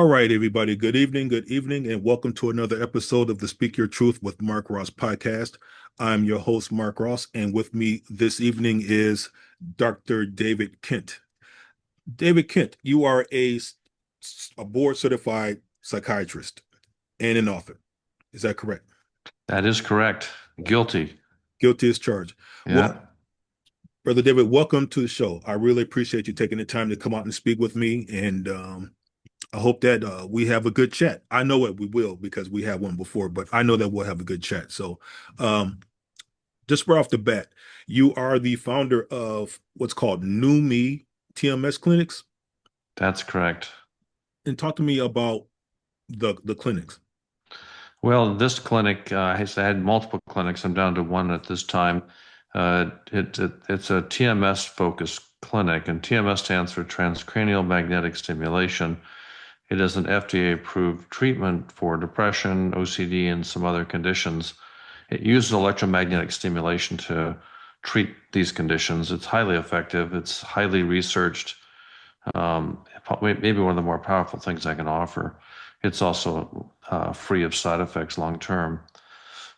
right, everybody. Good evening, and welcome to another episode of the Speak Your Truth with Mark Ross podcast. I'm your host, Mark Ross, and with me this evening is Dr. David Kent. David Kent, you are a board certified psychiatrist and an author. Is that correct? That is correct. Guilty. Guilty as charged. Well, Yeah. Brother David, welcome to the show. I really appreciate you taking the time to come out and speak with me, and I hope that we have a good chat. I know it we will because we had one before, but I know that we'll have a good chat. So, um, just right off the bat, you are the founder of what's called New Me TMS clinics, That's correct. and talk to me about the clinics. Well, this clinic, I had multiple clinics. I'm down to one at this time. It's a TMS focused clinic, and TMS stands for transcranial magnetic stimulation. It is an FDA approved treatment for depression, OCD, and some other conditions. It uses electromagnetic stimulation to treat these conditions. It's highly effective. It's highly researched. Maybe one of the more powerful things I can offer. It's also free of side effects long term.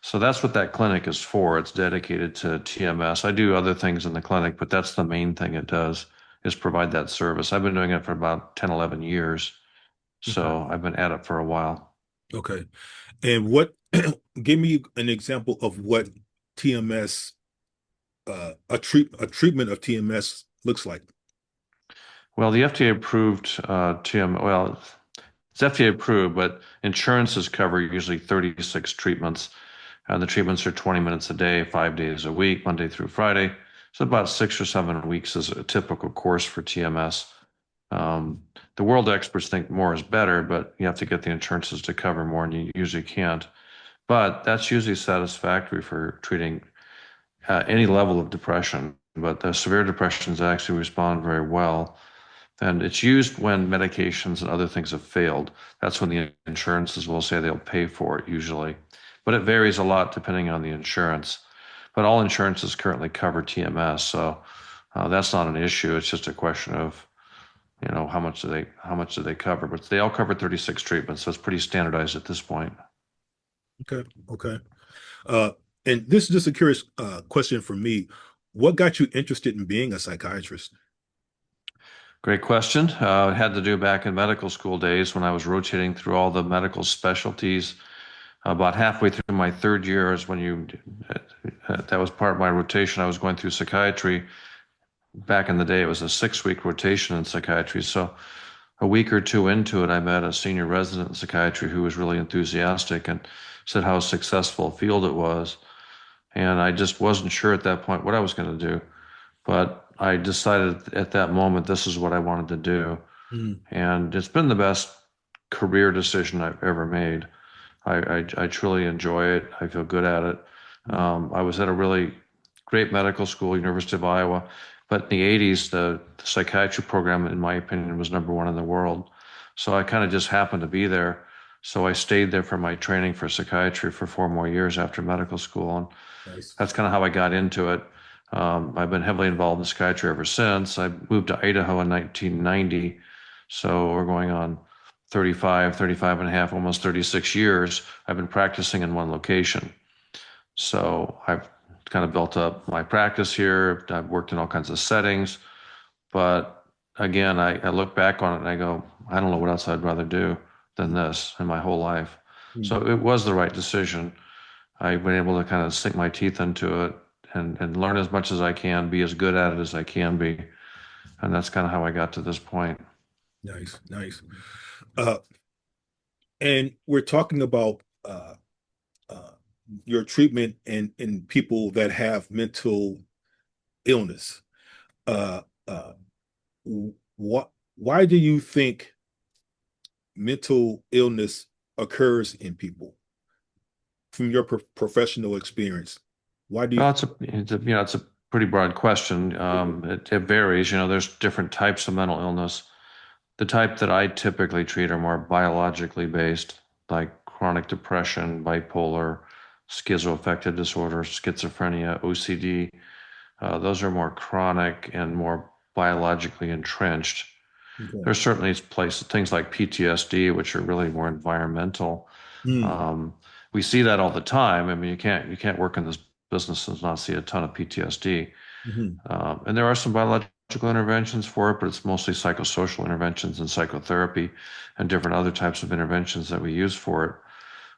So that's what that clinic is for. It's dedicated to TMS. I do other things in the clinic, but that's the main thing it does is provide that service. I've been doing it for about 10, 11 years. Okay. So I've been at it for a while. Okay. And what, give me an example of what TMS, a treatment of TMS looks like. Well, the FDA approved well, it's FDA approved, but insurances cover usually 36 treatments. And the treatments are 20 minutes a day, 5 days a week, Monday through Friday. So about 6 or 7 weeks is a typical course for TMS. The world experts think more is better, but you have to get the insurances to cover more, and you usually can't. But that's usually satisfactory for treating any level of depression. But the severe depressions actually respond very well. And it's used when medications and other things have failed. That's when the insurances will say they'll pay for it usually. But it varies a lot depending on the insurance. But all insurances currently cover TMS, so that's not an issue. It's just a question of, how much do they cover? But they all cover 36 treatments, so it's pretty standardized at this point. Okay. Okay. Uh, and this is just a curious question for me. What got you interested in being a psychiatrist? Great question. It had to do back in medical school days when I was rotating through all the medical specialties. About halfway through my third year is when that was part of my rotation. I was going through psychiatry. Back in the day, it was a 6 week rotation in psychiatry. So a week or two into it, I met a senior resident in psychiatry who was really enthusiastic and said how successful a field it was. And I just wasn't sure at that point what I was going to do. But I decided at that moment this is what I wanted to do. Mm. And it's been the best career decision I've ever made. I truly enjoy it. I feel good at it. Mm. I was at a really great medical school, University of Iowa, but in the 80s, the psychiatry program, in my opinion, was number one in the world. So I kind of just happened to be there. So I stayed there for my training for psychiatry for 4 more years after medical school. And Nice. that's kind of how I got into it. I've been heavily involved in psychiatry ever since. I moved to Idaho in 1990. So we're going on 35 and a half, almost 36 years. I've been practicing in one location. So I've kind of built up my practice here. I've worked in all kinds of settings. But again, I look back on it and I go, I don't know what else I'd rather do than this in my whole life. Mm. So it was the right decision. I've been able to kind of sink my teeth into it and learn as much as I can, be as good at it as I can be. And that's kind of how I got to this point. Nice. Nice. Uh, and we're talking about uh, your treatment in people that have mental illness. Uh, uh, what? Why do you think mental illness occurs in people from your professional experience? Why do you? Well, it's a pretty broad question. It varies. There's different types of mental illness. The type that I typically treat are more biologically based, like chronic depression, bipolar, schizoaffective disorder, schizophrenia, OCD. Those are more chronic and more biologically entrenched. Okay. There's certainly places, things like PTSD, which are really more environmental. Mm, Um, we see that all the time. I mean, you can't work in this business and not see a ton of PTSD. hmm And there are some biological interventions for it, but it's mostly psychosocial interventions and psychotherapy and different other types of interventions that we use for it.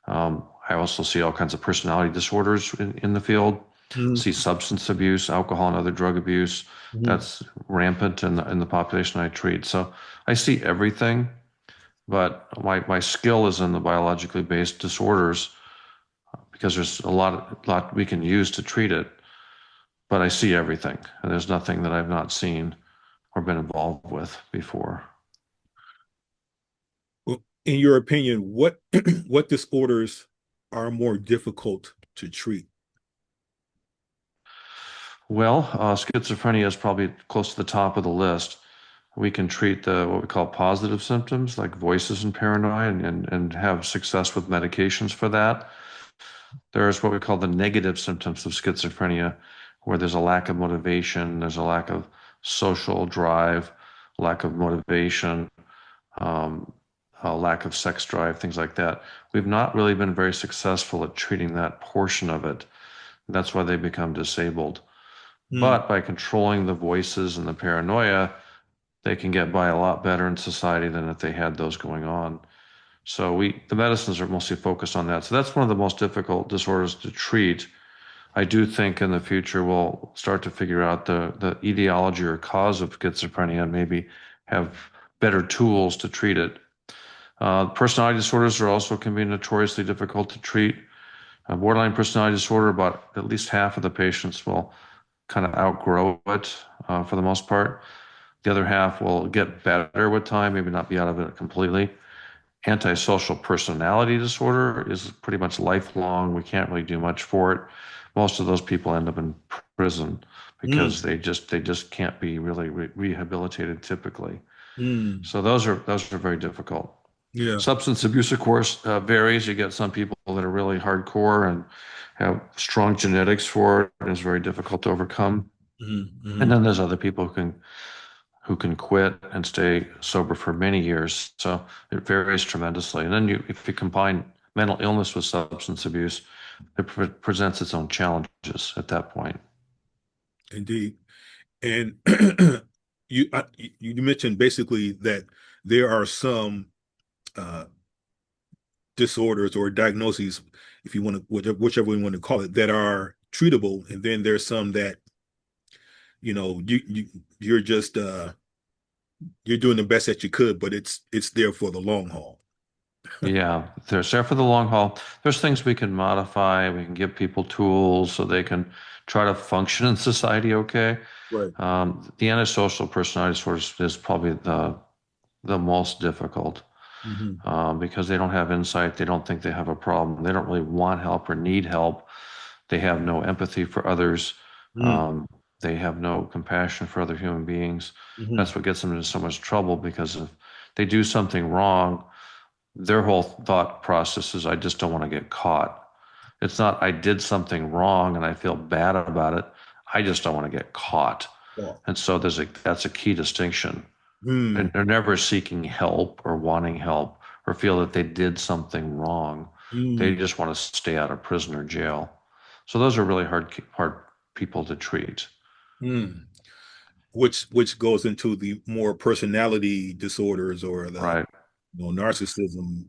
I also see all kinds of personality disorders in the field. hmm See substance abuse, alcohol and other drug abuse. hmm That's rampant in the population I treat. So I see everything, but my skill is in the biologically based disorders because there's a lot we can use to treat it. But I see everything, and there's nothing that I've not seen or been involved with before. Well, in your opinion, what what disorders are more difficult to treat? Well, schizophrenia is probably close to the top of the list. We can treat the what we call positive symptoms like voices and paranoia and have success with medications for that. There's what we call the negative symptoms of schizophrenia, where there's a lack of motivation, there's a lack of social drive, lack of motivation, um, a lack of sex drive, things like that. We've not really been very successful at treating that portion of it. That's why they become disabled. Mm, But by controlling the voices and the paranoia, they can get by a lot better in society than if they had those going on. So the medicines are mostly focused on that. So that's one of the most difficult disorders to treat. I do think in the future we'll start to figure out the etiology or cause of schizophrenia and maybe have better tools to treat it. Personality disorders are also can be notoriously difficult to treat. Borderline personality disorder, about at least half of the patients will kind of outgrow it for the most part. The other half will get better with time, maybe not be out of it completely. Antisocial personality disorder is pretty much lifelong. We can't really do much for it. Most of those people end up in prison because mm, they just can't be really rehabilitated typically. mm. So those are very difficult. Yeah. Substance abuse, of course, varies. You get some people that are really hardcore and have strong genetics for it, and it's very difficult to overcome. And Mm-hmm. then there's other people who can quit and stay sober for many years. So it varies tremendously. And then if you combine mental illness with substance abuse, it presents its own challenges at that point. Indeed. And you mentioned basically that there are some uh, disorders or diagnoses, if you want to, whichever one you want to call it, that are treatable, and then there's some that you're just you're doing the best that you could, but it's there for the long haul. Yeah, there's there for the long haul. There's things we can modify. We can give people tools so they can try to function in society okay. Right. The antisocial personality disorder is probably the most difficult Mm-hmm. because they don't have insight. They don't think they have a problem. They don't really want help or need help. They have no empathy for others. Mm-hmm. Um, they have no compassion for other human beings. Mm-hmm. That's what gets them into so much trouble because if they do something wrong, their whole thought process is, I just don't want to get caught. It's not, I did something wrong and I feel bad about it. I just don't want to get caught. Oh. And so that's a key distinction. And Mm, they're never seeking help or wanting help or feel that they did something wrong. They mm, just want to stay out of prison or jail. So those are really hard people to treat. mm. Which goes into the more personality disorders or the Right. narcissism.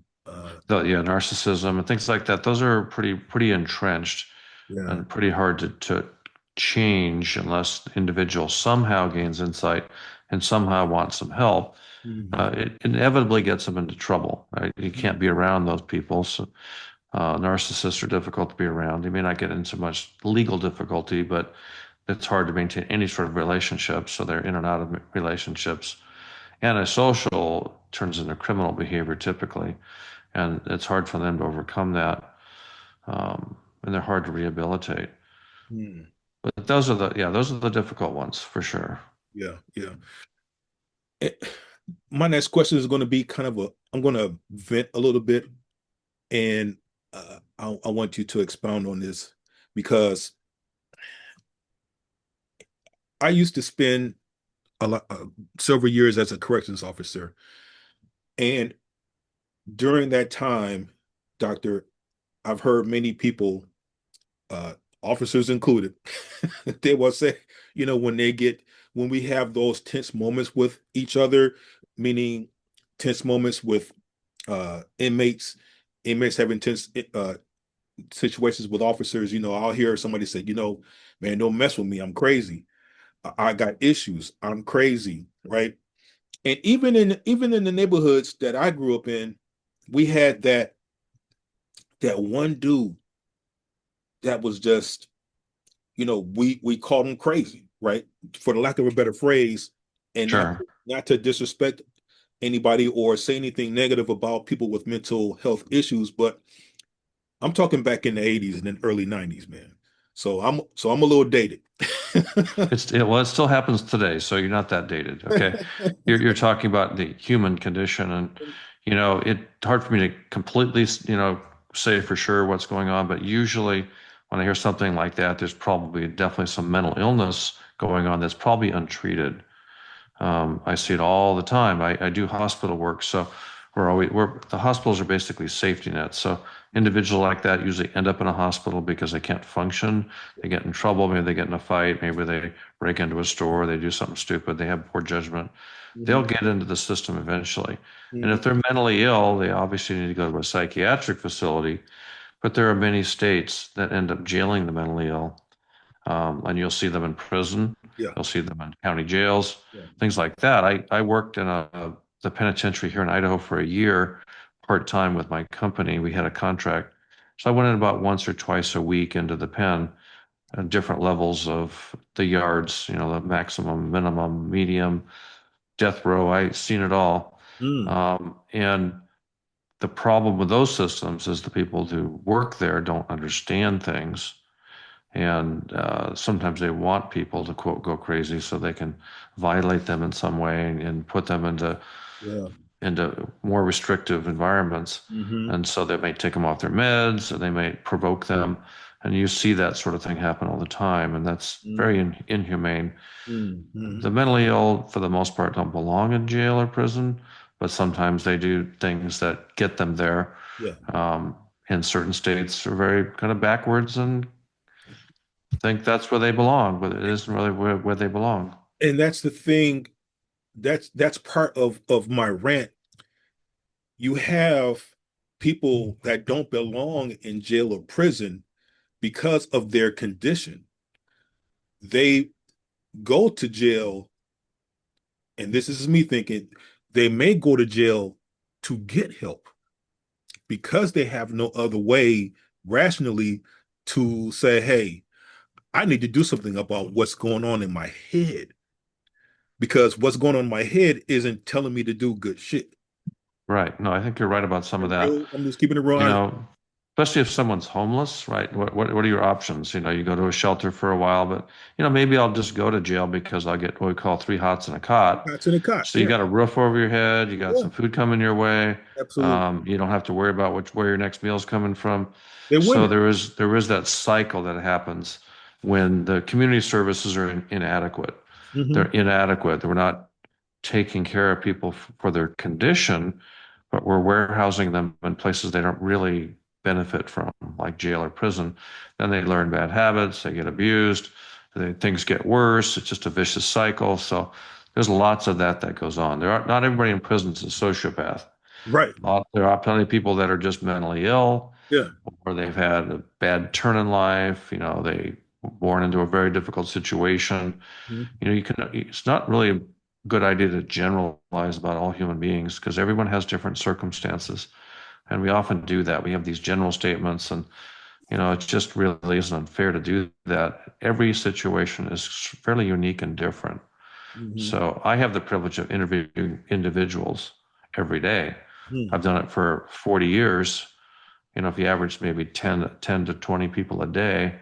Yeah, narcissism and things like that. Those are pretty entrenched Yeah. and pretty hard to change unless the individual somehow gains insight and somehow wants some help. Mm-hmm. It inevitably gets them into trouble. Right? You can't be around those people. So narcissists are difficult to be around. You may not get into much legal difficulty, but it's hard to maintain any sort of relationship. So they're in and out of relationships. Antisocial turns into criminal behavior typically, and it's hard for them to overcome that. And they're hard to rehabilitate. Mm. But those are the difficult ones for sure. Yeah, yeah. Eh, My next question is going to be kind of I'm going to vent a little bit, and I want you to expound on this because I used to spend a lot, several years as a corrections officer. And during that time, Doctor, I've heard many people, uh, officers included, they will say, when when we have those tense moments with each other, meaning tense moments with inmates, inmates having tense situations with officers, I'll hear somebody say, man, don't mess with me. I'm crazy. I got issues. I'm crazy, right? And even in the neighborhoods that I grew up in, we had that one dude that was just, we called him crazy, right? For the lack of a better phrase, and Sure. not to disrespect anybody or say anything negative about people with mental health issues, but I'm talking back in the 80s and then early 90s, man. So I'm a little dated. Well, it still happens today, so you're not that dated. Okay. You're talking about the human condition, and it's hard for me to completely, say for sure what's going on, but usually when I hear something like that, there's probably definitely some mental illness going on that's probably untreated. I see it all the time. I do hospital work, so the hospitals are basically safety nets. So individuals like that usually end up in a hospital because they can't function. They get in trouble. Maybe they get in a fight. Maybe they break into a store. They do something stupid. They have poor judgment. They'll Mhm, get into the system eventually. And if mhm. they're mentally ill, they obviously need to go to a psychiatric facility. But there are many states that end up jailing the mentally ill, and you'll see them in prison. Yeah, You'll see them in county jails, yeah. things like that. I worked in the penitentiary here in Idaho for a year, part-time with my company. We had a contract. So I went in about once or twice a week into the pen, different levels of the yards, the maximum, minimum, medium, death row. I've seen it all. Mm, And the problem with those systems is the people who work there don't understand things, and sometimes they want people to quote go crazy so they can violate them in some way and put them yeah. into more restrictive environments. Hmm. And so they may take them off their meds, or they may provoke them. And you see that sort of thing happen all the time, and that's very Hmm. inhumane. The Hmm. mentally ill, for the most part, don't belong in jail or prison, but sometimes they do things that get them there. Yeah. Um, in certain states are very kind of backwards and think that's where they belong, but it isn't really where they belong. And that's the thing. That's part of my rant. You have people that don't belong in jail or prison because of their condition. They go to jail, and this is me thinking, they may go to jail to get help because they have no other way rationally to say, hey, I need to do something about what's going on in my head because what's going on in my head isn't telling me to do good shit. Right. No, I think you're right about some of that. I'm just keeping it real You honest. know, especially if someone's homeless, right? What are your options? You go to a shelter for a while, but maybe I'll just go to jail because I'll get what we call three hots and a cot. Cots in a cot. So you Yeah. got a roof over your head, you got Yeah. some food coming your way. Absolutely. You don't have to worry about where your next meal's coming from. They're So winning. there is that cycle that happens when the community services are inadequate. Hmm. They're inadequate. We're not taking care of people for their condition, but we're warehousing them in places they don't really benefit from, like jail or prison. Then they learn bad habits, they get abused, things get worse. It's just a vicious cycle. So there's lots of that goes on. Not everybody in prison is a sociopath. Right. There are plenty of people that are just mentally ill, Yeah. or they've had a bad turn in life. They were born into a very difficult situation. Mhm. It's not really a good idea to generalize about all human beings because everyone has different circumstances. And we often do that. We have these general statements, and it just really isn't unfair to do that. Every situation is fairly unique and different. Hmm. So I have the privilege of interviewing individuals every day. Hmm. I've done it for 40 years. If you average maybe 10 to 20 people a day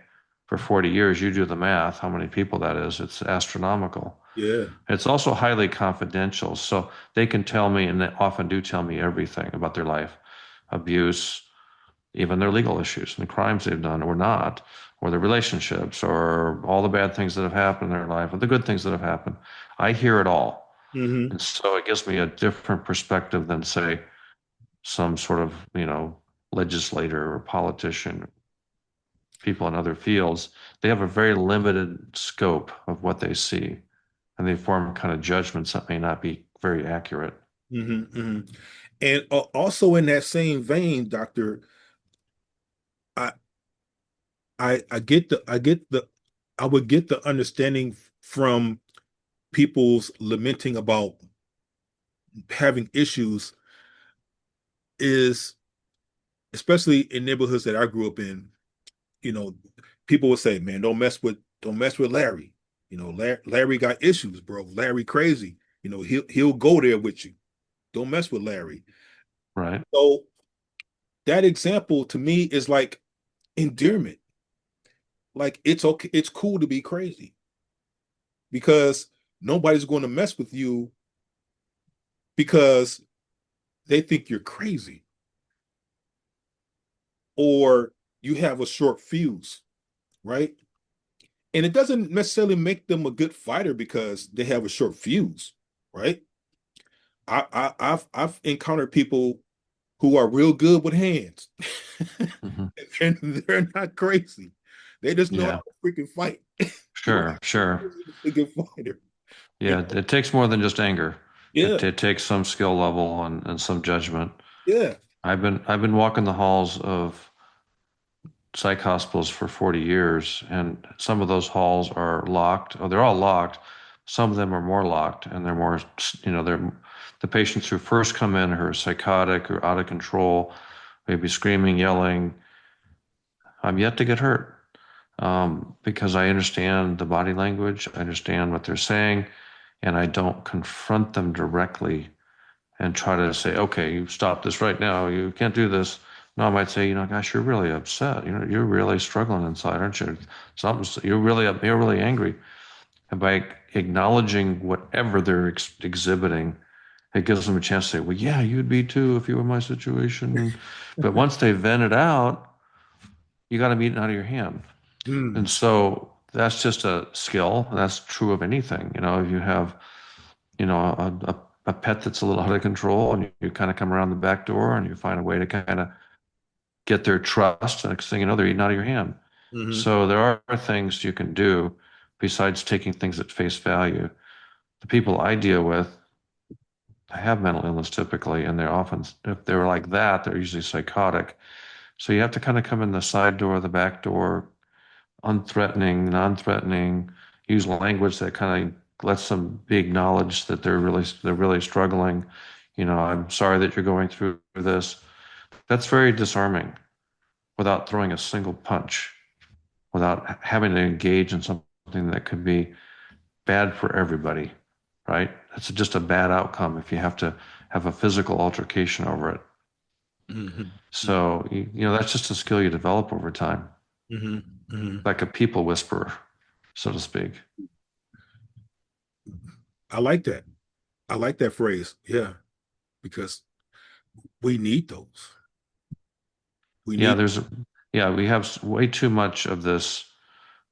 for 40 years, you do the math, how many people that is. It's astronomical. Yeah. It's also highly confidential. So they can tell me, and they often do tell me everything about their life, abuse, even their legal issues and the crimes they've done or not, or the relationships or all the bad things that have happened in their life or the good things that have happened. I hear it all. Hmm. And so it gives me a different perspective than, say, some sort of, legislator or politician, people in other fields. They have a very limited scope of what they see, and they form kind of judgments that may not be very accurate. Hmm. Hmm. And also in that same vein, Doctor, I I would get the understanding from people's lamenting about having issues is, especially in neighborhoods that I grew up in, you know, people would say, "Man, don't mess with Larry. Larry got issues, bro. Larry crazy. He'll go there with you. Don't mess with Larry." Right. So that example to me is like endearment. Like it's okay, it's cool to be crazy because nobody's going to mess with you because they think you're crazy or you have a short fuse, right? And it doesn't necessarily make them a good fighter because they have a short fuse, right? I've encountered people who are real good with hands, Hmm. and they're not crazy. They just know how Yeah, to freaking fight. You don't sure, have sure. to be a good fighter. You Yeah, know? it takes more than just anger. Yeah, It takes some skill level and some judgment. yeah. I've been walking the halls of psych hospitals for 40 years, and some of those halls are locked. Oh, they're all locked. Some of them are more locked, and they're more, they're the patients who first come in who are psychotic or out of control, maybe screaming, yelling. I'm yet to get hurt because I understand the body language, I understand what they're saying, and I don't confront them directly and try to say, okay, you stop this right now. You can't do this. No, I might say, gosh, you're really upset. You're really struggling inside, aren't you? You're really angry. And by acknowledging whatever they're exhibiting, it gives them a chance to say, well, yeah, you'd be too if you were in my situation. But once they vent it out, you got to beat it out of your hand. And Mm, so that's just a skill. That's true of anything. If you have, a pet that's a little out of control and you kind of come around the back door and you find a way to kind of get their trust, and next thing you know, they're eating out of your hand. hmm. So there are things you can do besides taking things at face value. The people I deal with have mental illness typically, and they're often, if they're like that, they're usually psychotic. So you have to kind of come in the side door, the back door, unthreatening, non-threatening, use language that kind of lets them be acknowledged that they're really struggling. I'm sorry that you're going through this. That's very disarming without throwing a single punch, without having to engage in something that could be bad for everybody, right? It's just a bad outcome if you have to have a physical altercation over it. Hmm. So, that's just a skill you develop over time, Hmm. Hmm. like a people whisperer, so to speak. I like that. I like that phrase. Yeah, because we need those. We Yeah, need. yeah, we have way too much of this,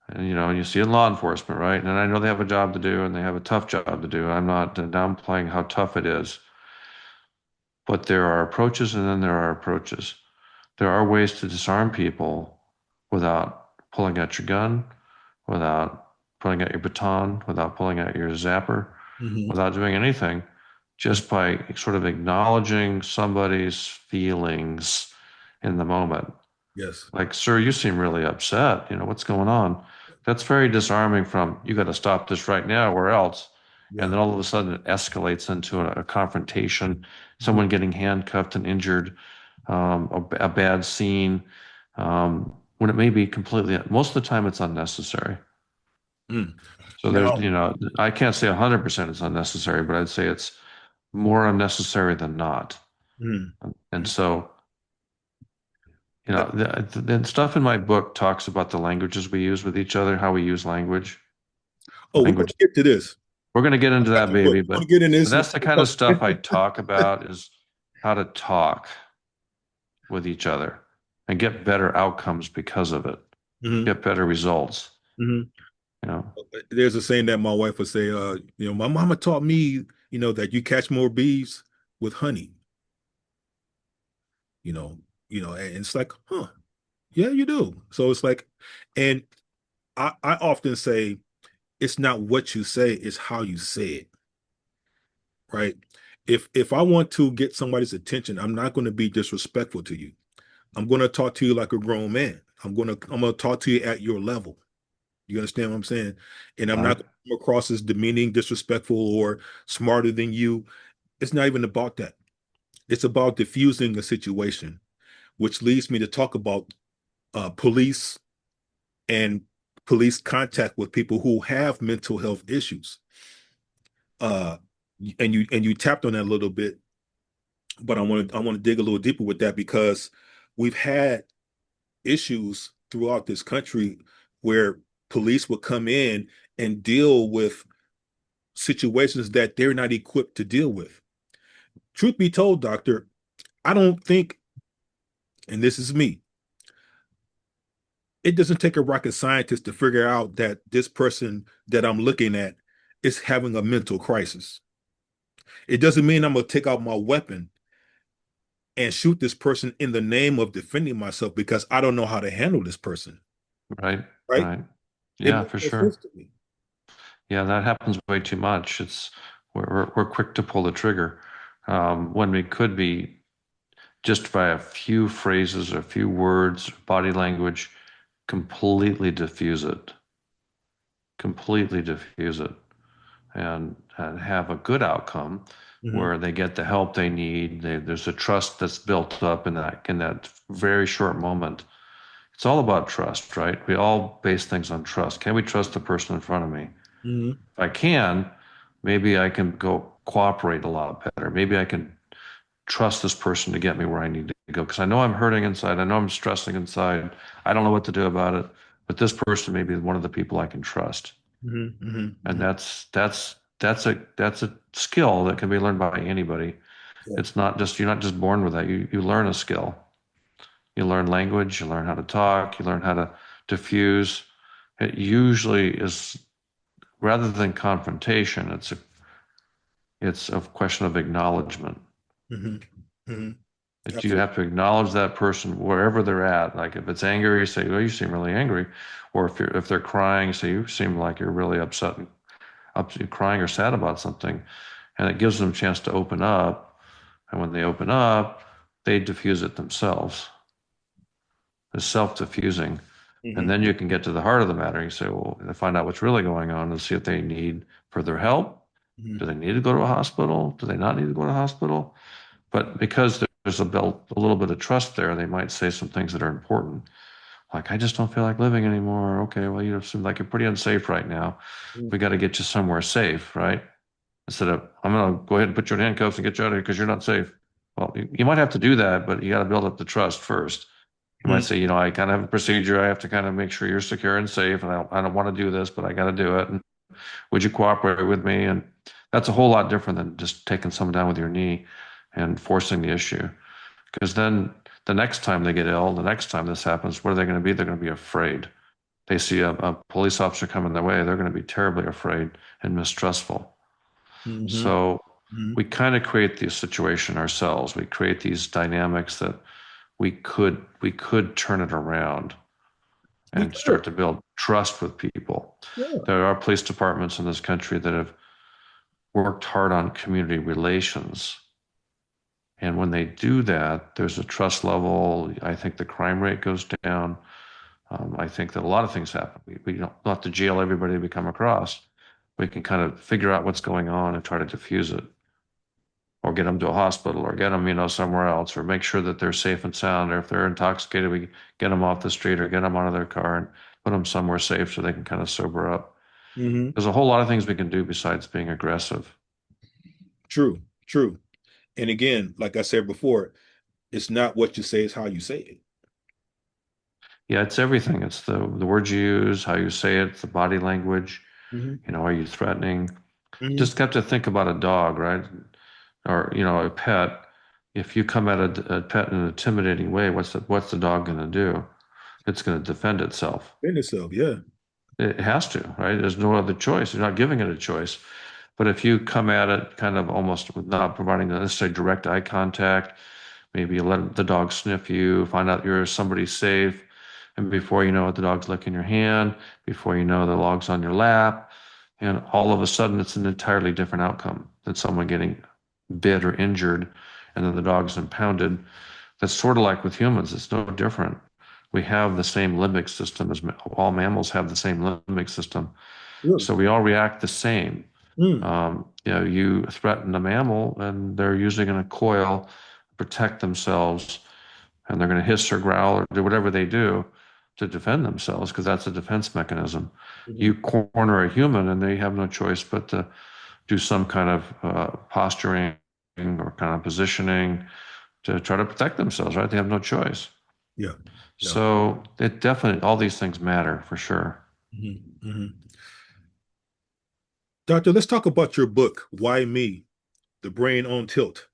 and you see it in law enforcement, right? And I know they have a job to do and they have a tough job to do. I'm not downplaying how tough it is, but there are approaches and then there are approaches. There are ways to disarm people without pulling out your gun, without pulling out your baton, without pulling out your zapper, Hmm. without doing anything, just by sort of acknowledging somebody's feelings in the moment. Yes. Like, sir, you seem really upset. What's going on? That's very disarming from, you got to stop this right now or else. And Yeah. then all of a sudden it escalates into a confrontation, Mhm. someone getting handcuffed and injured, a bad scene, when it may be completely, most of the time it's unnecessary. Mm. So there's, Now, I can't say 100% it's unnecessary, but I'd say it's more unnecessary than not. mm, And mm. so, Now, the stuff in my book talks about the languages we use with each other, how we use language. oh, we're going Language. to get to this. We're going to get into that, We're baby, going to but get in but this. that's the kind of stuff I talk about is how to talk with each other and get better outcomes because of it. hmm get better results, hmm you know. There's a saying that my wife would say, my mama taught me, that you catch more bees with honey, you know, and it's like, huh, yeah, you do. So it's like, and I often say it's not what you say, it's how you say it, right? If I want to get somebody's attention, I'm not going to be disrespectful to you. I'm going to talk to you like a grown man. I'm going to talk to you at your level. You understand what I'm saying? And I'm not Right. going to come across as demeaning, disrespectful, or smarter than you. It's not even about that. It's about diffusing a situation, which leads me to talk about police and police contact with people who have mental health issues. Uh, and you tapped on that a little bit, but I want to dig a little deeper with that because we've had issues throughout this country where police would come in and deal with situations that they're not equipped to deal with. Truth be told, doctor, I don't think, and this is me, it doesn't take a rocket scientist to figure out that this person that I'm looking at is having a mental crisis. It doesn't mean I'm going to take out my weapon and shoot this person in the name of defending myself because I don't know how to handle this person, Right. right? Right. It Yeah, makes for no sense sure. to me. Yeah, that happens way too much. We're quick to pull the trigger when we could be just by a few phrases, a few words, body language, completely diffuse it, completely diffuse it, and have a good outcome Hmm where they get the help they need. There's a trust that's built up in that very short moment. It's all about trust, right? We all base things on trust. Can we trust the person in front of me? hmm If I can, maybe I can go cooperate a lot better. Maybe I can trust this person to get me where I need to go because I know I'm hurting inside. I know I'm stressing inside. I don't know what to do about it, but this person may be one of the people I can trust. hmm hmm And hmm that's a skill that can be learned by anybody. Yeah. It's not just you're not just born with that. You learn a skill. You learn language, you learn how to talk, you learn how to diffuse. It usually is rather than confrontation, it's a question of acknowledgement. hmm hmm That you Absolutely. have to acknowledge that person wherever they're at. Like if it's anger, you say, "Well, you seem really angry," or if they're crying, you say, "You seem like you're really upset, crying or sad about something," and it gives them a chance to open up. And when they open up, they diffuse it themselves. It's self-diffusing. And hmm then you can get to the heart of the matter. You say, well, find out what's really going on and see if they need further help. hmm Do they need to go to a hospital? Do they not need to go to a hospital? But because there's a little bit of trust there, they might say some things that are important. Like, I just don't feel like living anymore. Okay, well, you seem like you're pretty unsafe right now. We got to get you somewhere safe, right? Instead of, I'm going to go ahead and put you in handcuffs and get you out of here because you're not safe. Well, you might have to do that, but you got to build up the trust first. You might hmm say, I kind of have a procedure. I have to kind of make sure you're secure and safe, and I don't want to do this, but I got to do it. And would you cooperate with me? And that's a whole lot different than just taking someone down with your knee and forcing the issue. Because then the next time they get ill, the next time this happens, what are they going to be? They're going to be afraid. They see a police officer coming their way, they're going to be terribly afraid and mistrustful. hmm So hmm we kind of create the situation ourselves. We create these dynamics that we could turn it around We and could. start to build trust with people. Yeah. There are police departments in this country that have worked hard on community relations. And when they do that, there's a trust level. I think the crime rate goes down. I think that a lot of things happen. We don't have to jail everybody we come across. We can kind of figure out what's going on and try to diffuse it, or get them to a hospital, or get them, somewhere else, or make sure that they're safe and sound. Or if they're intoxicated, we get them off the street or get them out of their car and put them somewhere safe so they can kind of sober up. hmm There's a whole lot of things we can do besides being aggressive. True. True. And again, like I said before, it's not what you say, it's how you say it. Yeah, it's everything. It's the words you use, how you say it, the body language. hmm Are you threatening? hmm Just have to think about a dog, right? Or a pet. If you come at a pet in an intimidating way, what's the dog going to do? It's going to defend itself. In itself, yeah. It has to, right? There's no other choice. You're not giving it a choice. But if you come at it kind of almost with not providing the necessary direct eye contact, maybe you let the dog sniff you, find out you're somebody safe, and before you know it, the dog's licking your hand, before you know the dog's on your lap, and all of a sudden it's an entirely different outcome than someone getting bit or injured, and then the dog's impounded. That's sort of like with humans. It's no different. We have the same limbic system as all mammals have the same limbic system. Really? So we all react the same. Mm. You threaten a mammal and they're using a coil to protect themselves, and they're going to hiss or growl or do whatever they do to defend themselves because that's a defense mechanism. Mhm. You corner a human and they have no choice but to do some kind of posturing or kind of positioning to try to protect themselves, right? They have no choice. Yeah. Yeah. So it definitely, all these things matter for sure. Mhm. Mhm. Doctor, let's talk about your book, Why Me? The Brain on Tilt.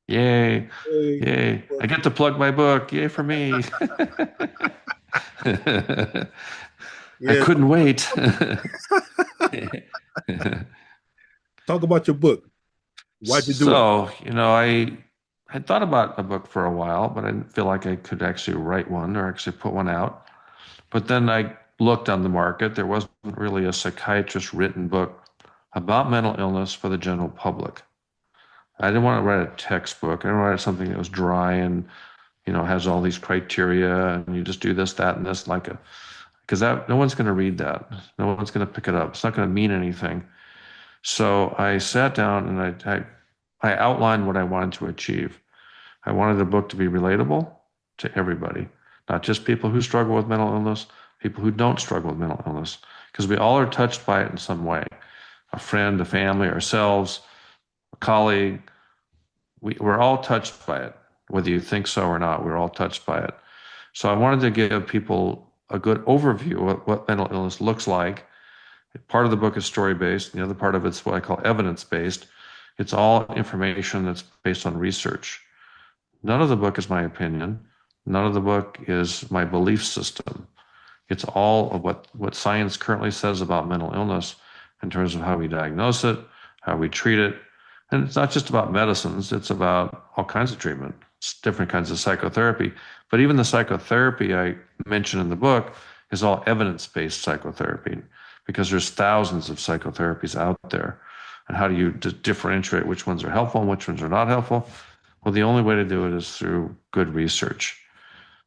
Yay. Hey, Yay. I book. get to plug my book. Yay for me. I Yeah, couldn't wait. talk about your book. Why'd you do it? So, I had thought about a book for a while, but I didn't feel like I could actually write one or actually put one out. But then I looked on the market. There wasn't really a psychiatrist written book about mental illness for the general public. I didn't want to write a textbook. I didn't write something that was dry and, has all these criteria and you just do this, that, and this like a, because that no one's going to read that. No one's going to pick it up. It's not going to mean anything. So I sat down and I outlined what I wanted to achieve. I wanted the book to be relatable to everybody, not just people who struggle with mental illness, people who don't struggle with mental illness, because we all are touched by it in some way. A friend, a family, ourselves, a colleague, we're all touched by it, whether you think so or not. We're all touched by it. So I wanted to give people a good overview of what mental illness looks like. Part of the book is story based, the other part of it's what I call evidence based. It's all information that's based on research. None of the book is my opinion. None of the book is my belief system. It's all of what science currently says about mental illness in terms of how we diagnose it, how we treat it. And it's not just about medicines, it's about all kinds of treatment, it's different kinds of psychotherapy. But even the psychotherapy I mention in the book is all evidence-based psychotherapy because there's thousands of psychotherapies out there. And how do you differentiate which ones are helpful and which ones are not helpful? Well, the only way to do it is through good research.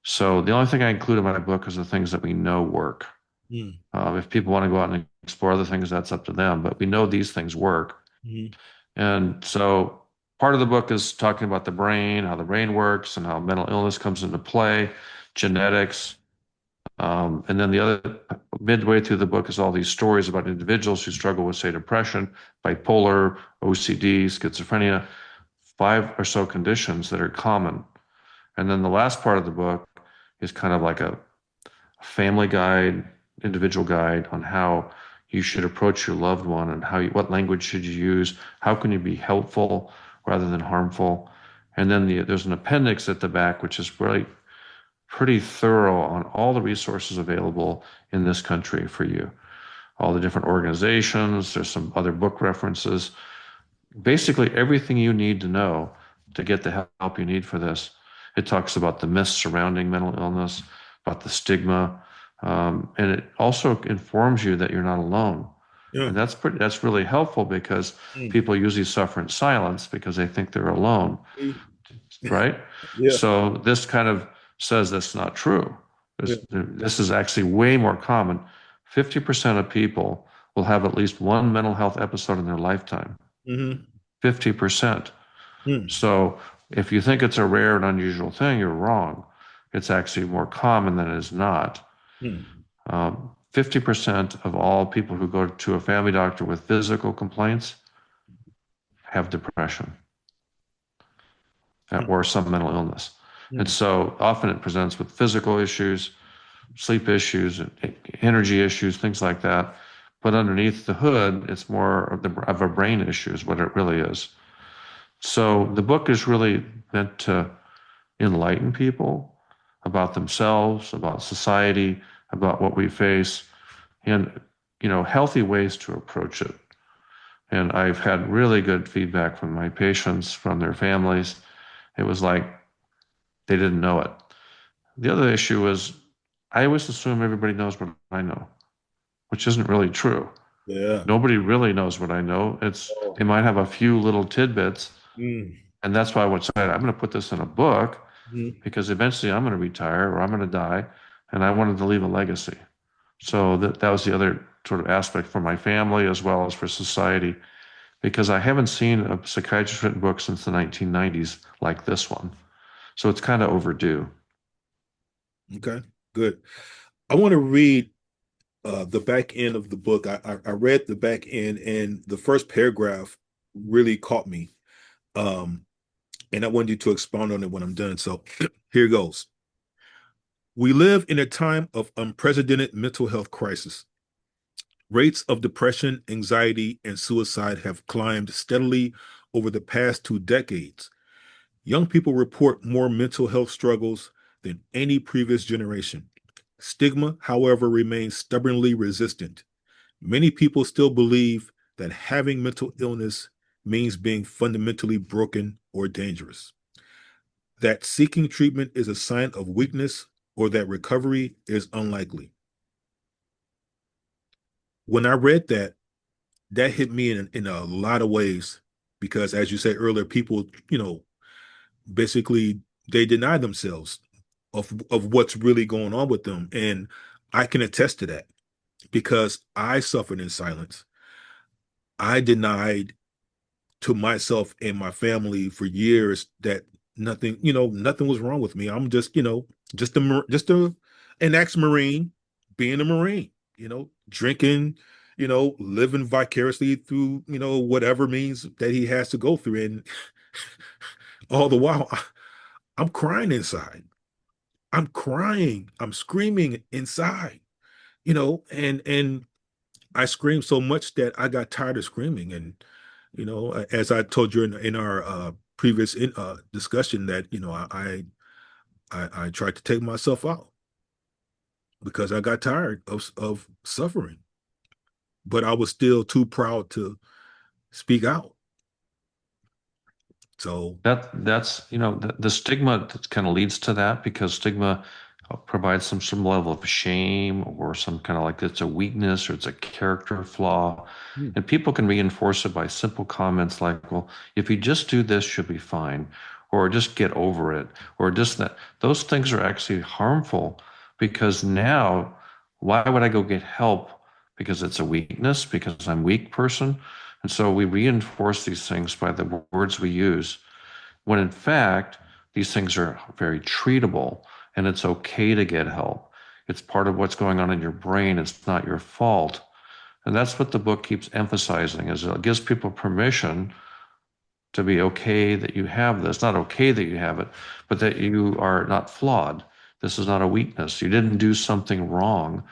So the only thing I include in my book is the things that we know work. Mm. If people want to go out and explore other things, that's up to them. But we know these things work. Mhm. And so part of the book is talking about the brain, how the brain works, and how mental illness comes into play, genetics. And then the other midway through the book is all these stories about individuals who struggle with, say, depression, bipolar, OCD, schizophrenia, five or so conditions that are common. And then the last part of the book is kind of like a family guide, individual guide on how you should approach your loved one and what language should you use, how can you be helpful rather than harmful. And then there's an appendix at the back, which is really pretty thorough on all the resources available in this country for you, all the different organizations. There's some other book references, basically everything you need to know to get the help you need for this. It talks about the myths surrounding mental illness, about the stigma, and it also informs you that you're not alone. Yeah. And that's really helpful because Mm. people usually suffer in silence because they think they're alone, See? right? Yeah. So this kind of says that's not true. Yeah. This is actually way more common. 50% of people will have at least one mental health episode in their lifetime. Hmm. 50%. Mm. So if you think it's a rare and unusual thing, you're wrong. It's actually more common than it is not. Mm. 50% of all people who go to a family doctor with physical complaints have depression Mm. or some mental illness. And Mm. so often it presents with physical issues, sleep issues, energy issues, things like that. But underneath the hood, it's more of a brain issue, is what it really is. So the book is really meant to enlighten people about themselves, about society, about what we face, and healthy ways to approach it. And I've had really good feedback from my patients, from their families. It was like they didn't know it. The other issue is I always assume everybody knows what I know, which isn't really true. Yeah. Nobody really knows what I know. It's Oh. they might have a few little tidbits, Mm. and that's why I would say I'm going to put this in a book Mm. because eventually I'm going to retire or I'm going to die, and I wanted to leave a legacy. So that was the other sort of aspect for my family as well as for society, because I haven't seen a psychiatrist written book since the 1990s like this one. So it's kind of overdue. Okay. Good. I want to read the back end of the book. I read the back end, and the first paragraph really caught me. Um, and I want you to expound on it when I'm done. So here goes. We live in a time of unprecedented mental health crisis. Rates of depression, anxiety, and suicide have climbed steadily over the past 2 decades. Young people report more mental health struggles than any previous generation. Stigma, however, remains stubbornly resistant. Many people still believe that having mental illness means being fundamentally broken or dangerous, that seeking treatment is a sign of weakness, or that recovery is unlikely. When I read that, that hit me in a lot of ways because, as you said earlier, people, basically they deny themselves of what's really going on with them. And I can attest to that because I suffered in silence. I denied to myself and my family for years that nothing was wrong with me. I'm just, just an ex-Marine being a Marine, drinking, living vicariously through, whatever means that he has to go through. And all the while, I'm crying inside. I'm crying. I'm screaming inside, and I screamed so much that I got tired of screaming. And, as I told you in our previous discussion that, I tried to take myself out because I got tired of suffering, but I was still too proud to speak out. So, That's the stigma that kind of leads to that because stigma provides some level of shame or some kind of like it's a weakness or it's a character flaw. mm, And people can reinforce it by simple comments like, well, if you just do this, you'll be fine, or just get over it, or just that. Those things are actually harmful because now, why would I go get help? Because it's a weakness, because I'm a weak person. And so we reinforce these things by the words we use, when in fact, these things are very treatable and it's okay to get help. It's part of what's going on in your brain. It's not your fault. And that's what the book keeps emphasizing is it gives people permission to be okay that you have this, not okay that you have it, but that you are not flawed. This is not a weakness. You didn't do something wrong.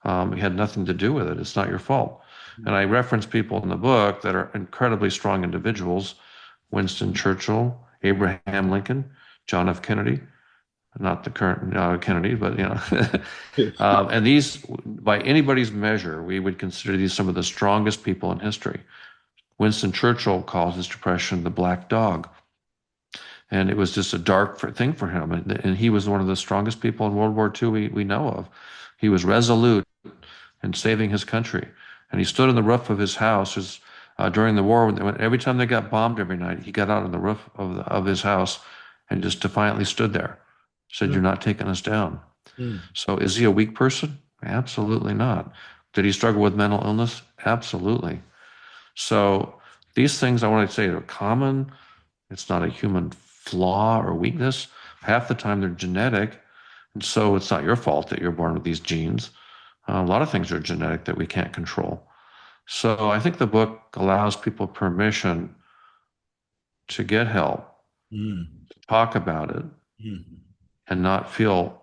It had nothing to do with it. It's not your fault. And mm, I reference people in the book that are incredibly strong individuals: Winston Churchill, Abraham Lincoln, John F. Kennedy, not the current Kennedy, but and these, by anybody's measure, we would consider these some of the strongest people in history. Winston Churchill calls his depression the black dog, and it was just a dark thing for him. And he was one of the strongest people in World War II we know of. He was resolute in saving his country, and he stood on the roof of his house during the war. Every time they got bombed every night, he got out on the roof of his house and just defiantly stood there. Said, "You're mm, not taking us down." mm, So is he a weak person? Absolutely not. Did he struggle with mental illness? Absolutely. So these things I want to say are common. It's not a human flaw or weakness. Half the time they're genetic. And so it's not your fault that you're born with these genes. A lot of things are genetic that we can't control. So I think the book allows people permission to get help, mm, to talk about it, mm, and not feel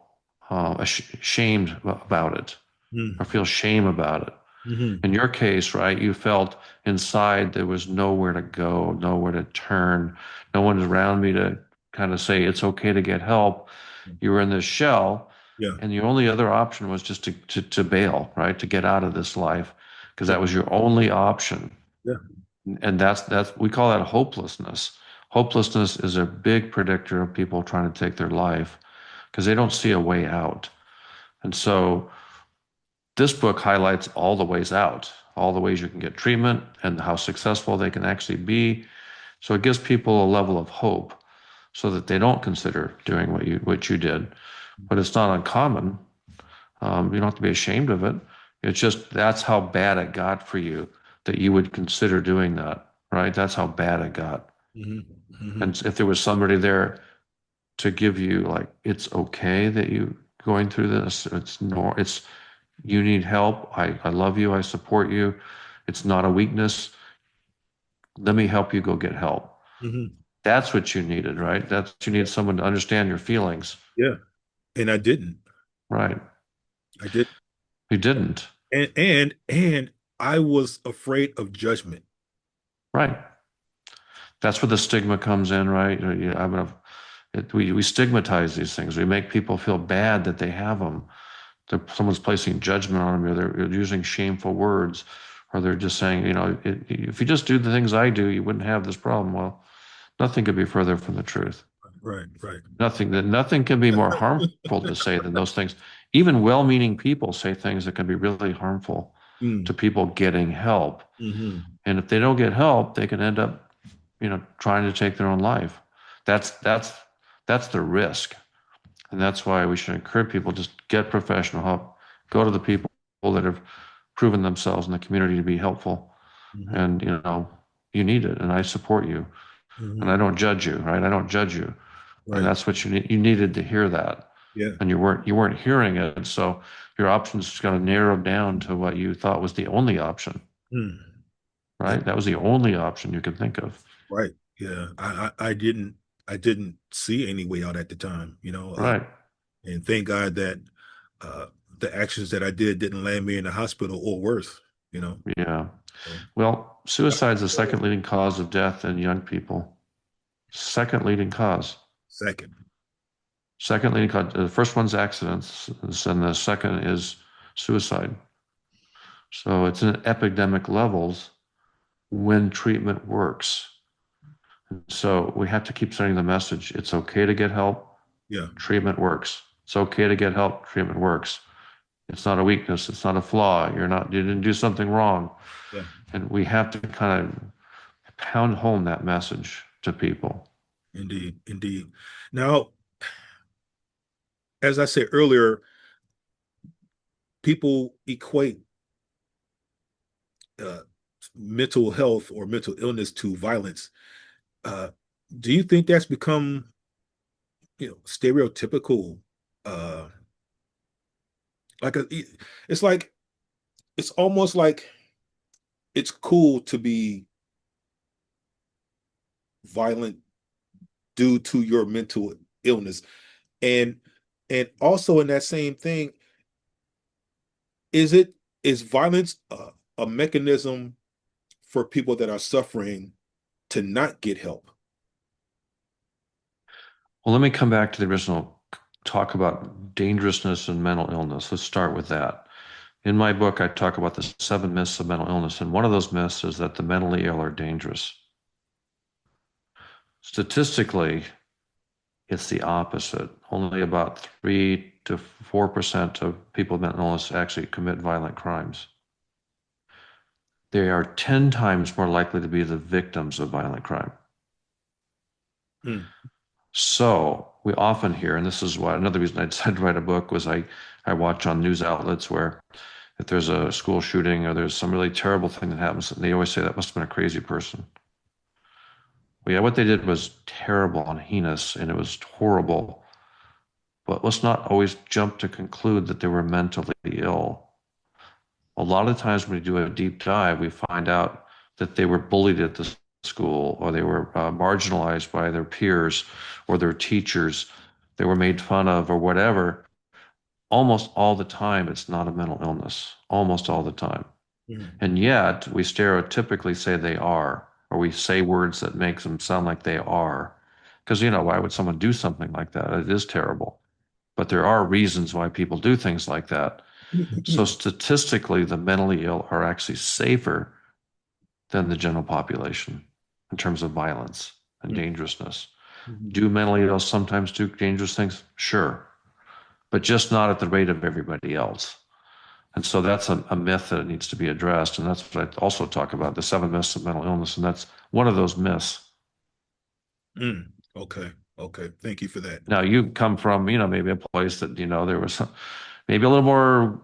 ashamed about it or mm, feel shame about it. mm, In your case, right, you felt inside there was nowhere to go, nowhere to turn, no one around me to kind of say it's okay to get help. You were in this shell, Yeah. and your only other option was just to bail, right? To get out of this life, because Yeah. that was your only option. Yeah. And that's we call that hopelessness. Hopelessness is a big predictor of people trying to take their life because they don't see a way out. And so this book highlights all the ways out, all the ways you can get treatment and how successful they can actually be. So it gives people a level of hope so that they don't consider doing what you did. But it's not uncommon. You don't have to be ashamed of it. It's just that's how bad it got for you that you would consider doing that, right? That's how bad it got. Hmm. Hmm. And if there was somebody there to give you like, it's okay that you going through this. It's you need help. I love you. I support you. It's not a weakness. Let me help you go get help. Hmm. That's what you needed, right? That's you need someone to understand your feelings. Yeah. And I didn't. Right. I did. You didn't. And I was afraid of judgment. Right. That's where the stigma comes in, right? We stigmatize these things. We make people feel bad that they have them. Someone's placing judgment on them, or they're using shameful words, or they're just saying, if you just do the things I do, you wouldn't have this problem. Well, nothing could be further from the truth. Right. Right. Nothing can be more harmful to say than those things. Even well-meaning people say things that can be really harmful to Mm. people getting help. Hmm. And if they don't get help, they can end up, trying to take their own life. That's that's that's the risk. And that's why we should encourage people just get professional help. Go to the people that have proven themselves in the community to be helpful. Hmm. And you need it. And I support you. And Hmm. I don't judge you, right? I don't judge you. And Right. that's what you need. You needed to hear that. Yeah. And you weren't hearing it. So your options got to narrow down to what you thought was the only option, Mm. Yeah. right? That was the only option you could think of. Right. Yeah. I didn't see any way out at the time, Right. and thank God that uh the actions that I did didn't land me in the hospital or worse, you know. Yeah. So, Well, suicide is the second leading cause of death in young people. Second leading cause. second. Second leading cause. The first one's accidents, and the second is suicide. So it's in epidemic levels when treatment works. So we have to keep sending the message. It's okay to get help. Yeah. Treatment works. It's okay to get help. Treatment works. It's not a weakness. It's not a flaw. You didn't do something wrong. Yeah. And we have to kind of pound home that message to people. Indeed. Indeed. Now, as I said earlier, people equate uh mental health or mental illness to violence. Uh do you think that's become, stereotypical, uh like a it's like it's almost like it's cool to be violent due to your mental illness, and also in that same thing, is violence a mechanism for people that are suffering to not get help? Well, let me come back to the original talk about dangerousness and mental illness. Let's start with that. In my book, I talk about the 7 myths of mental illness, and one of those myths is that the mentally ill are dangerous. Statistically, it's the opposite. Only about 3 to 4% of people with mental illness actually commit violent crimes. They are 10 times more likely to be the victims of violent crime. Hmm. So we often hear, and this is why another reason I decided to write a book was I watch on news outlets where if there's a school shooting or there's some really terrible thing that happens, and they always say that must have been a crazy person. Well, yeah, what they did was terrible and heinous, and it was horrible. But let's not always jump to conclude that they were mentally ill. A lot of times when we do a deep dive, we find out that they were bullied at the school, or they were marginalized by their peers or their teachers. They were made fun of or whatever. Almost all the time, it's not a mental illness. Almost all the time. Hmm. And yet we stereotypically say they are, or we say words that makes them sound like they are. Because, why would someone do something like that? It is terrible. but there are reasons why people do things like that. So statistically, the mentally ill are actually safer than the general population in terms of violence and dangerousness. Mhm. Do mentally ill sometimes do dangerous things? Sure, but just not at the rate of everybody else. And so that's a myth that needs to be addressed. And that's what I also talk about, the 7 myths of mental illness. And that's one of those myths. Mm. Okay. Okay. Thank you for that. Now, you come from, maybe a place that, there was maybe a little more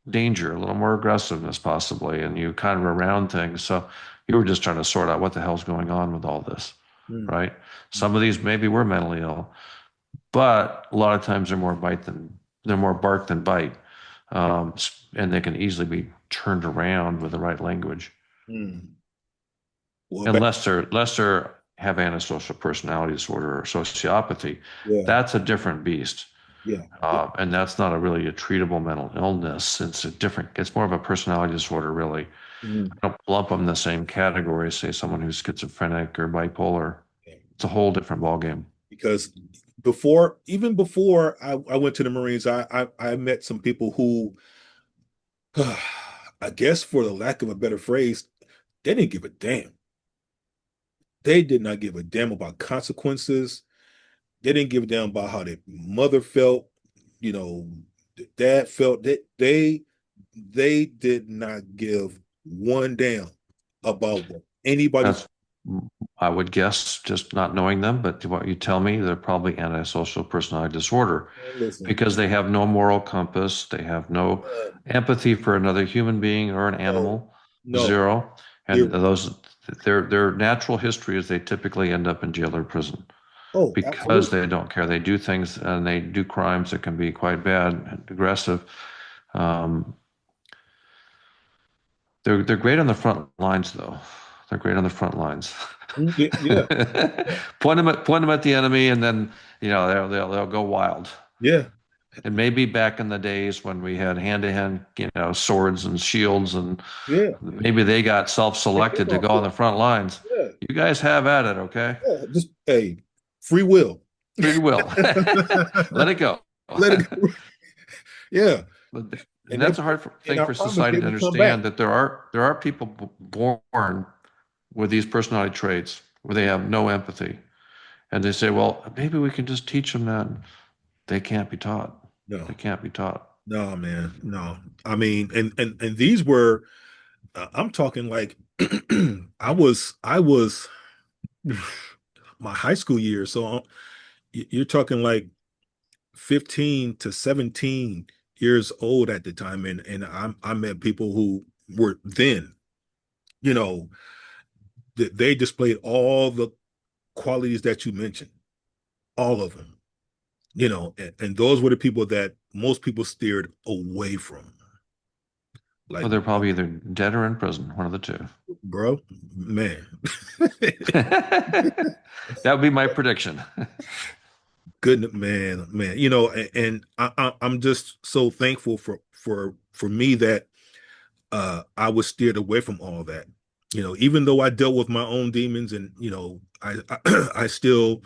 danger, a little more aggressiveness possibly, and you kind of around things. So you were just trying to sort out what the hell's going on with all this, Mm. right? Some of these maybe were mentally ill, but a lot of times they're more bark than bite. Um, and they can easily be turned around with the right language. Mm. Well, back. Unless they have antisocial personality disorder or sociopathy, Yeah. that's a different beast. Yeah. Yeah. And that's not a treatable mental illness. It's more of a personality disorder, really. Mm. I don't lump them in the same category as, say, someone who's schizophrenic or bipolar. Yeah. It's a whole different ballgame. Because even before I went to the Marines, I met some people who, I guess for the lack of a better phrase, they didn't give a damn. They did not give a damn about consequences. They didn't give a damn about how their mother felt, you know, dad felt. They did not give one damn about what anybody. That's, I would guess, just not knowing them, but what you tell me, they're probably antisocial personality disorder Listen, because they have no moral compass. They have no uh, empathy for another human being or an no, animal, no, zero. And zero. their natural history is they typically end up in jail or prison Oh, because absolutely. they don't care. They do things and they do crimes that can be quite bad and aggressive. Um, they're great on the front lines, though. They're great on the front lines. Yeah, yeah, Point them at the enemy, and then they'll go wild. yeah, And maybe back in the days when we had hand-to-hand, swords and shields, and yeah. maybe they got Take them self-selected to off. go on Yeah, the front lines. yeah, You guys have at it, okay? yeah. Just hey, free will. Free will. Let it go. Let it go. Yeah, And and they that's a hard and thing I for promise they society to will come back. understand that there are people born with these personality traits where they have no empathy. And they say, well, maybe we can just teach them that. They can't be taught. No, They can't be taught. no, man, no. I mean, and these were. I'm talking like I was my high school years. So you're talking like 15 to 17 years old at the time, and I met people who were then, you know, they displayed all the qualities that you mentioned, all of them, and those were the people that most people steered away from. Like, Well, they're probably either dead or in prison, one of the two. bro, man, That would be my prediction. good man, and I'm just so thankful for me that I was steered away from all that. Even though I dealt with my own demons, and I still,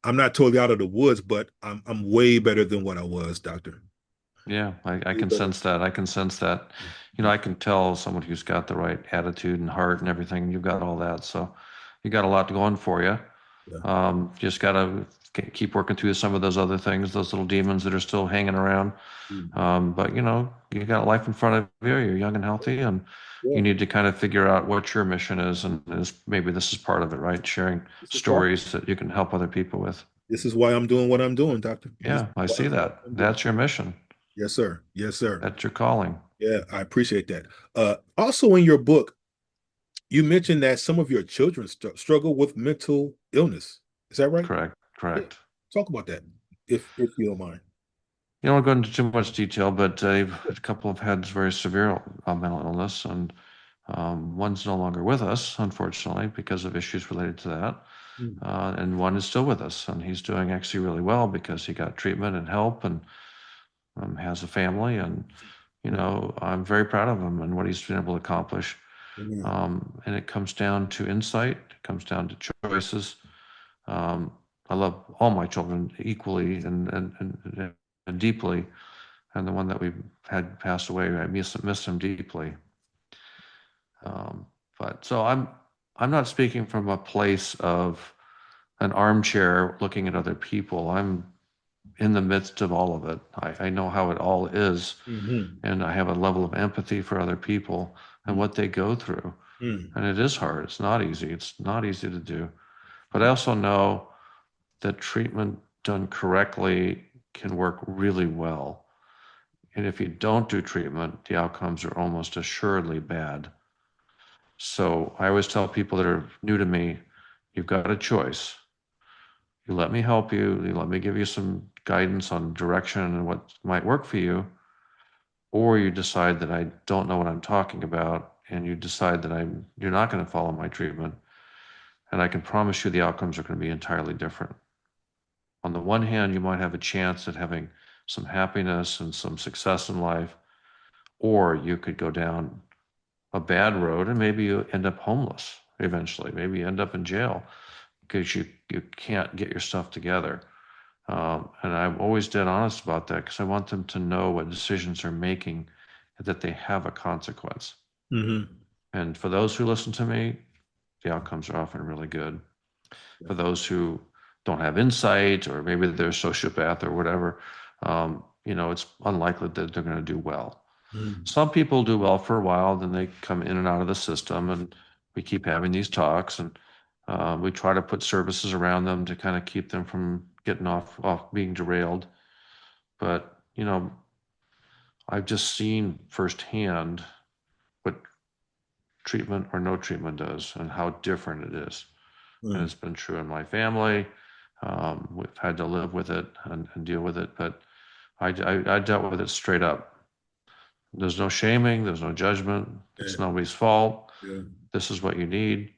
I'm not totally out of the woods, but I'm way better than what I was, doctor. Yeah, I Way can better. sense that. I can sense that. I can tell someone who's got the right attitude and heart and everything. You've got all that. So you got a lot going for you. Yeah. Just got to keep working through some of those other things, those little demons that are still hanging around. Mhm. But you got life in front of you. You're young and healthy, and Yeah. you need to kind of figure out what your mission is. And maybe this is part of it, right? Sharing This is why stories that you can help other people with. this is why I'm doing what I'm doing, doctor. This is Yeah, I why see I'm doing that. what I'm doing. That's your mission. Yes, sir. Yes, sir. That's your calling. Yeah, I appreciate that. Also in your book, you mentioned that some of your children struggle with mental illness. Is that right? Correct. Yeah. Correct. Talk about that, if you don't mind. You don't want to go into too much detail, but a couple have had very severe mental illness, and one's no longer with us, unfortunately, because of issues related to that. Mm. And one is still with us, and he's doing actually really well because he got treatment and help and has a family. And, I'm very proud of him and what he's been able to accomplish. Amen. And it comes down to insight, it comes down to choices. Um, I love all my children equally, and deeply, and the one that we had passed away, I miss him deeply. Um, but so I'm not speaking from a place of an armchair looking at other people. I'm in the midst of all of it. I know how it all is, Mm-hmm. and I have a level of empathy for other people and what they go through. Mm-hmm. And it is hard. It's not easy. It's not easy to do. But I also know that treatment done correctly can work really well. And if you don't do treatment, the outcomes are almost assuredly bad. So I always tell people that are new to me, you've got a choice. You let me help you, you let me give you some guidance on direction and what might work for you, or you decide that I don't know what I'm talking about and you decide that you're not going to follow my treatment, and I can promise you the outcomes are going to be entirely different. On the one hand, you might have a chance at having some happiness and some success in life, or you could go down a bad road and maybe you end up homeless eventually. Maybe you end up in jail because you can't get your stuff together. And I'm always dead honest about that because I want them to know what decisions they're making and that they have a consequence. Mm-hmm. And for those who listen to me, the outcomes are often really good. For those who don't have insight, or maybe they're a sociopath or whatever, it's unlikely that they're going to do well. Mm-hmm. Some people do well for a while, then they come in and out of the system, and we keep having these talks, and we try to put services around them to kind of keep them from getting off being derailed. But I've just seen firsthand what treatment or no treatment does and how different it is. And Mm-hmm. it's been true in my family. We've had to live with it and deal with it, but I dealt with it straight up. There's no shaming, there's no judgment. Yeah. It's nobody's fault. Yeah. This is what you need.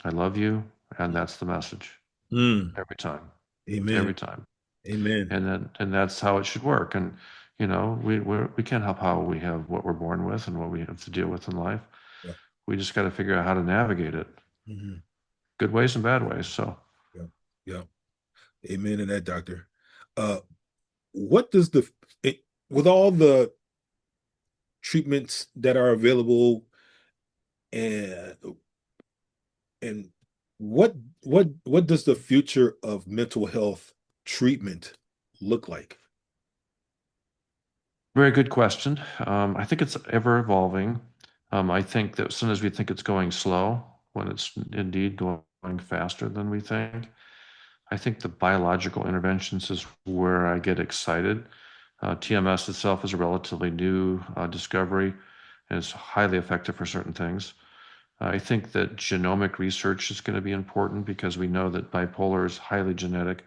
I love you. And that's the message Mm. every time, every Amen. time. Amen. And that's how it should work. And, we can't help how we have what we're born with and what we have to deal with in life. Yeah. We just got to figure out how to navigate it, Mm-hmm. good ways and bad ways. So, Yeah. Yeah. Amen to that, doctor. Uh, what does with all the treatments that are available, and and what does the future of mental health treatment look like? very good question. I think it's ever evolving. I think that as soon as we think it's going slow, when it's indeed going faster than we think, I think the biological interventions is where I get excited. TMS itself is a relatively new discovery and it's highly effective for certain things. I think that genomic research is going to be important because we know that bipolar is highly genetic,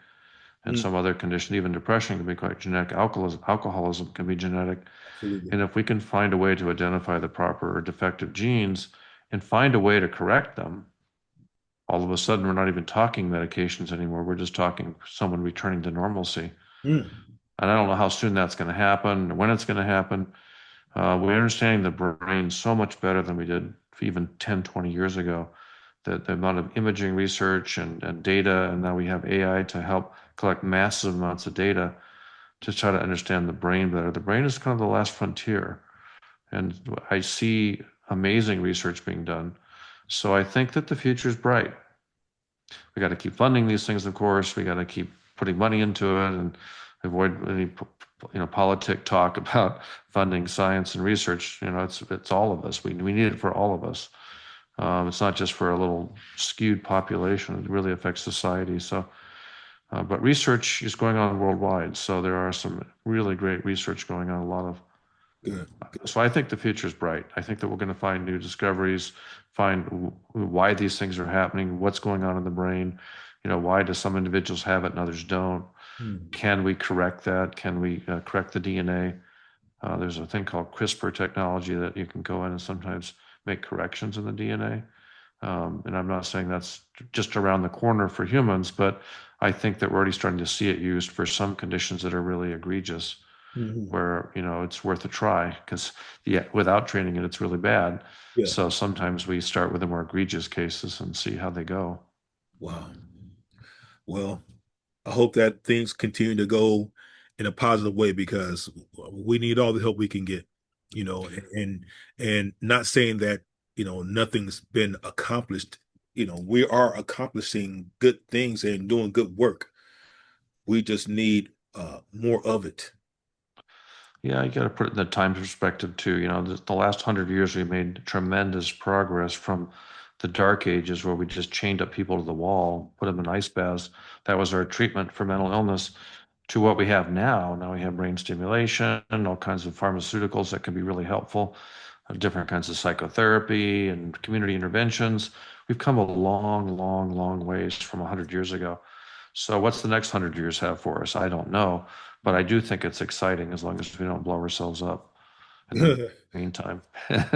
and Mm, some other condition, even depression, can be quite genetic. Alcoholism can be genetic. absolutely. And if we can find a way to identify the proper or defective genes and find a way to correct them, all of a sudden we're not even talking medications anymore. We're just talking someone returning to normalcy. Mm, And I don't know how soon that's going to happen or when it's going to happen. We're understanding the brain so much better than we did even 10, 20 years ago. The amount of imaging research and data, and now we have AI to help collect massive amounts of data to try to understand the brain better. The brain is kind of the last frontier. And I see amazing research being done. So I think that the future is bright. We got to keep funding these things, of course. We got to keep putting money into it and avoid any politic talk about funding science and research. It's all of us. We need it for all of us. It's not just for a little skewed population. It really affects society. So, but research is going on worldwide. So there are some really great research going on. A lot of good. So I think the future is bright. I think that we're going to find new discoveries, find why these things are happening, what's going on in the brain. Why do some individuals have it and others don't? Mm, Can we correct that? Can we correct the DNA? There's a thing called CRISPR technology that you can go in and sometimes make corrections in the DNA. And I'm not saying that's just around the corner for humans, but I think that we're already starting to see it used for some conditions that are really egregious, mhm. where it's worth a try, because without training it's really bad. Yeah. So sometimes we start with the more egregious cases and see how they go. Wow. Well, I hope that things continue to go in a positive way because we need all the help we can get, you know, and not saying that, nothing's been accomplished. We are accomplishing good things and doing good work. We just need more of it. Yeah, you got to put it in the time perspective too. The last 100 years we made tremendous progress from the dark ages where we just chained up people to the wall, put them in ice baths. That was our treatment for mental illness to what we have now. Now we have brain stimulation and all kinds of pharmaceuticals that can be really helpful, different kinds of psychotherapy and community interventions. We've come a long, long, long ways from 100 years ago. So what's the next 100 years have for us? I don't know, but I do think it's exciting as long as we don't blow ourselves up in the meantime. As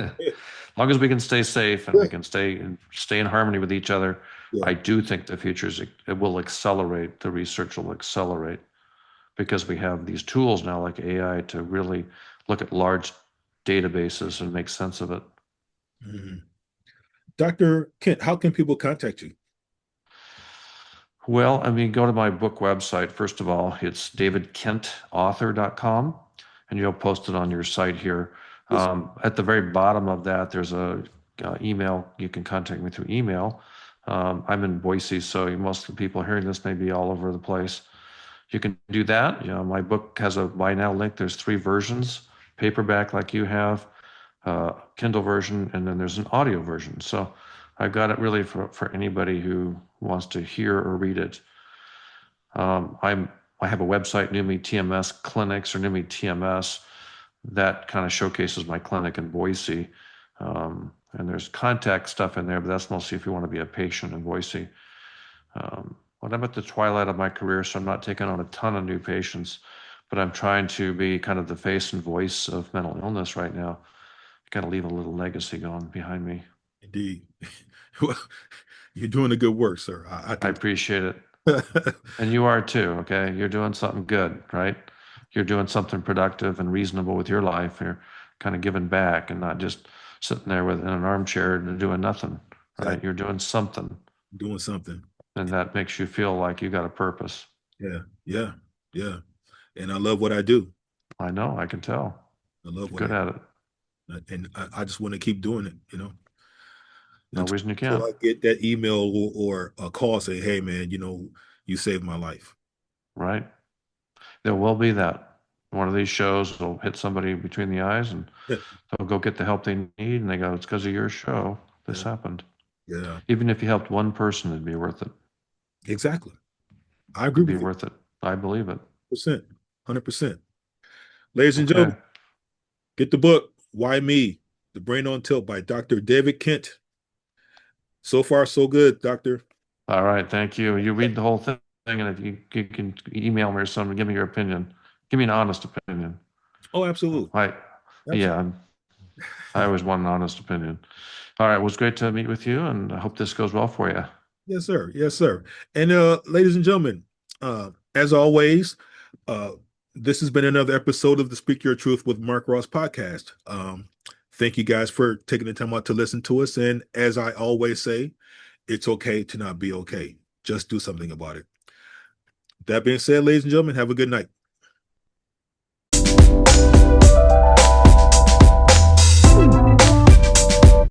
long as we can stay safe and we can stay in harmony with each other, Yeah. I do think the future's it will accelerate. The research will accelerate because we have these tools now like AI to really look at large databases and make sense of it. Mhm. Dr. Kent, how can people contact you? Well, I mean, go to my book website. First of all, it's davidkentauthor.com, and you'll post it on your site here. Yes. At the very bottom of that, there's a email. You can contact me through email. I'm in Boise, so most of the people hearing this may be all over the place. You can do that. My book has a buy now link. There's three versions: paperback, like you have, Kindle version, and then there's an audio version. So I've got it really for anybody who wants to hear or read it. I have a website, New Me TMS Clinics or New Me TMS, that kind of showcases my clinic in Boise. And there's contact stuff in there, but that's mostly if you want to be a patient in Boise. But I'm at the twilight of my career, so I'm not taking on a ton of new patients, but I'm trying to be kind of the face and voice of mental illness right now. Got to leave a little legacy going behind me. Indeed. Well, you're doing a good work, sir. I I can. appreciate it. And you are too, okay? You're doing something good, right? You're doing something productive and reasonable with your life. You're kind of giving back and not just sitting there in an armchair and doing nothing, right? Exactly. You're doing something, Doing something. and that makes you feel like you got a purpose. Yeah. Yeah. Yeah. And I love what I do. I know, I can tell. I love You're what good at it. and I just want to keep doing it, No until, reason you until can't, I get that email or a call saying, hey, man, you saved my life. right? There will be that. One of these shows will hit somebody between the eyes and Yeah. they'll go get the help they need, and they go, it's because of your show. This Yeah. happened. Yeah. Even if you helped one person, it'd be worth it. Exactly. I agree It'd be with you. worth it. I believe it. 100%. Ladies and Okay. gentlemen, get the book, Why Me? The Brain on Tilt by Dr. David Kent. So far, so good, Doctor. All right. Thank you. You read the whole thing, and if you can email me or something, give me your opinion. Give me an honest opinion. Oh, absolutely. I, yeah, Absolutely. I always want an honest opinion. All right. It was great to meet with you, and I hope this goes well for you. Yes, sir. Yes, sir. And ladies and gentlemen, as always, uh, this has been another episode of the Speak Your Truth with Mark Ross podcast. Thank you guys for taking the time out to listen to us. And as I always say, it's okay to not be okay. Just do something about it. That being said, ladies and gentlemen, have a good night.